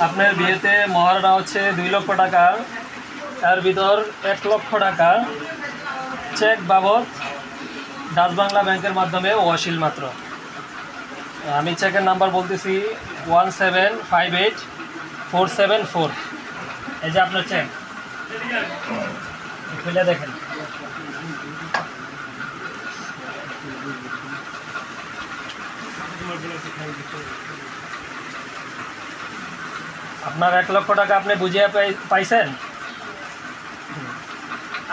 আপনার বিয়েতে মহারণা হচ্ছে 2 লক্ষ টাকা, এর ভিতর 1 লক্ষ টাকা চেক বাবদ ডাচ বাংলা ব্যাংকের মাধ্যমে ওয়াসিল মাত্র। আমি চেকের নাম্বার বলতেছি 1758474। এই যে আপনার চেক, খুলে দেখেন। আপনার 1 লক্ষ টাকা আপনি বুঝিয়ে পাইছেন।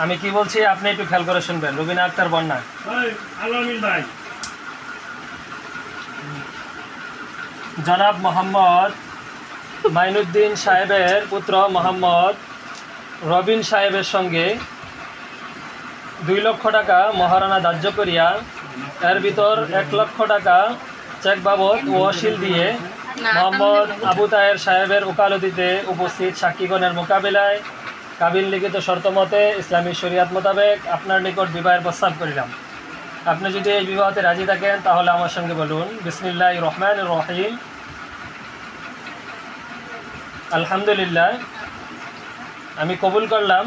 আমি কি বলছি আপনি একটু খেয়াল করে শুনবেন। রুবিনা আক্তার বন্যা, জনাব মোহাম্মদ মাইনুদ্দিন সাহেবের পুত্র মোহাম্মদ রবিন সাহেবের সঙ্গে 2 লক্ষ টাকা মহারণা ধার্য করিয়া এর ভিতর 1 লক্ষ টাকা চেক বাবদ ওয়াসিল দিয়ে মোহাম্মদ আবু তাহের সাহেবের ওকালতিতে উপস্থিত সাক্ষীগণের মোকাবিলায় কাবিল লিখিত শর্ত মতে ইসলামী শরিয়াত মোতাবেক আপনার নিকট বিবাহের প্রস্তাব করিলাম। আপনি যদি এই বিবাহতে রাজি থাকেন তাহলে আমার সঙ্গে বলুন, বিসমিল্লাহির রহমানির রহিম। আলহামদুলিল্লাহ, আমি কবুল করলাম,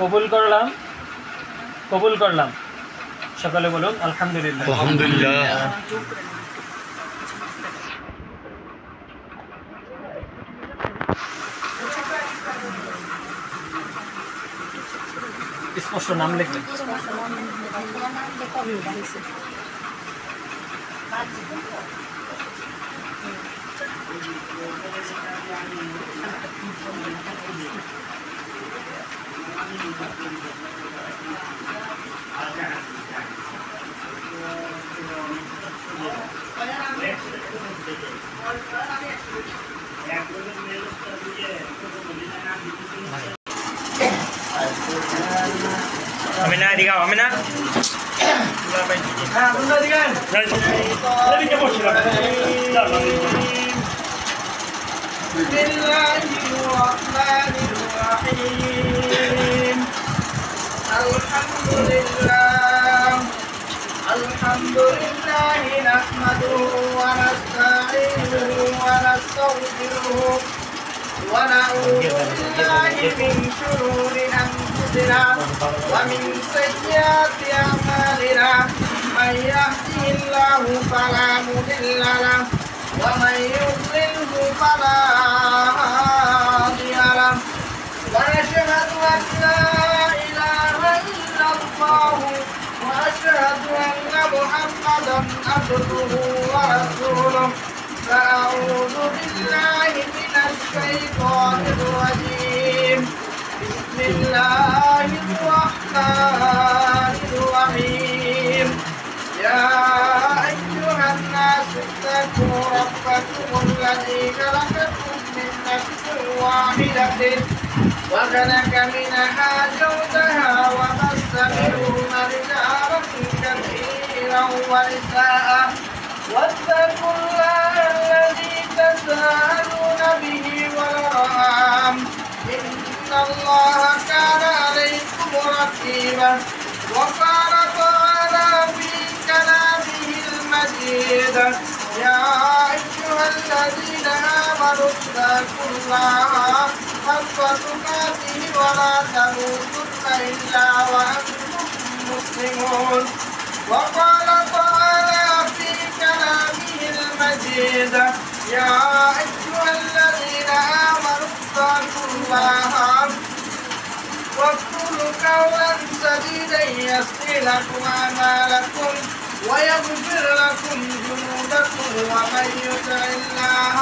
কবুল করলাম, কবুল করলাম। সকলে বলুন আলহামদুলিল্লাহ। আলহামদুলিল্লাহ। স্পষ্ট নাম লিখবেন। Amina diga, Amina. Bismillahirrahmanirrahim. Alhamdulillah. Alhamdulillah nahmaduhu wa nasta'inuhu wa nastaghfiruh. ونعوذ بالله من شرور أنفسنا ومن سيئات أعمالنا من يهده الله فلا مضل له ومن يضلله فلا هادي له ونشهد أن لا إله إلا الله وأشهد أن محمدا عبده ورسوله فأعوذ بالله من الشيطان الرجيم بسم الله الرحمن الرحيم يا أيها الناس اتقوا ربكم الذي خلقكم من نفس واحدة وخلق منها زوجها وبث منهما رجالا كثيرا ونساء واتقوا الله الذي تساءلون به والأرحام إن الله كان عليكم رقيبا وقال تعالى في كلامه المجيد يا أيها الذين آمنوا اتقوا الله حق تقاته ولا تموتن إلا وأنتم مسلمون وقال تعالى في كلامه المجيد يا أيها الذين آمنوا اتقوا الله وقولوا قولا سديدا يصلح لكم أعمالكم ويغفر لكم ذنوبكم ومن يطع الله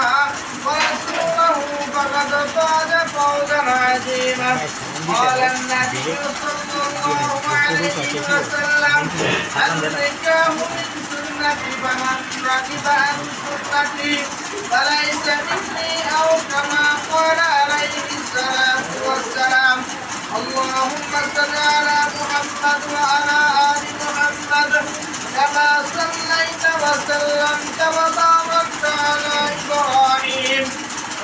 ورسوله فقد فاز فوزا عظيما قال النبي صلى الله عليه وسلم النكاح من سنتي فمن رغب عن سنتي فليس مني أو كما قال عليه الصلاة والسلام اللهم صل على محمد وعلى آل محمد كما صليت وسلمت وباركت على إبراهيم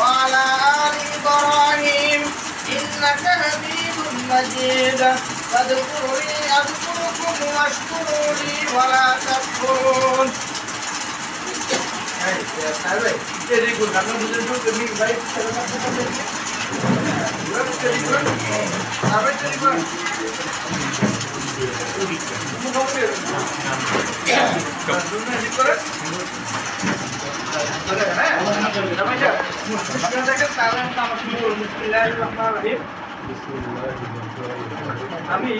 وعلى آل إبراهيم إنك حميد مجيد فاذكروني أذكركم واشكروا لي ولا تكفرون Jadi gue karena betul betul demi baik cara apa tadi? Jadi gue, apa jadi gue? Kamu kamu dia. Kamu jadi gue. Boleh kan? Nama aja. Sekarang saya kan kalian sama semua. Bismillahirrahmanirrahim. Kami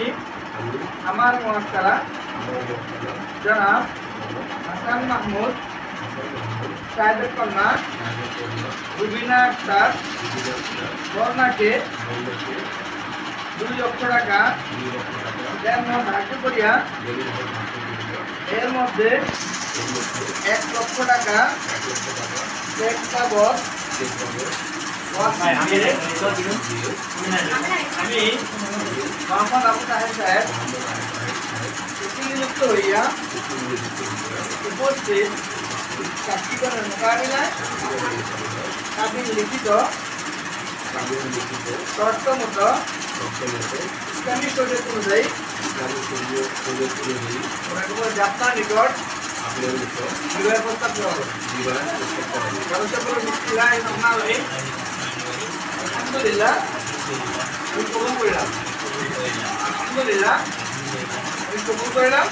আমার মহাকারা জনাব হাসান মাহমুদ সাহেবের কন্যা রুবিনা আক্তার বর্ণাকে 2 লক্ষ টাকা দেন ধার্য করিয়া এর মধ্যে 1 লক্ষ টাকা চেক কাগজ আমি মোহাম্মদ আবু তাহের সাহেব নিযুক্ত হইয়া উপস্থিত সাক্ষীগণের মোকাবিলায় তাদের লিখিত শর্ত মতো ইসলামী শরীয়ত অনুযায়ী যাত্রা নিকট বিবাহের প্রস্তাব দেওয়া হবে। আলহামদুলিল্লাহ আমি কবুল করলাম। আলহামদুলিল্লাহ আমি কবুল করলাম।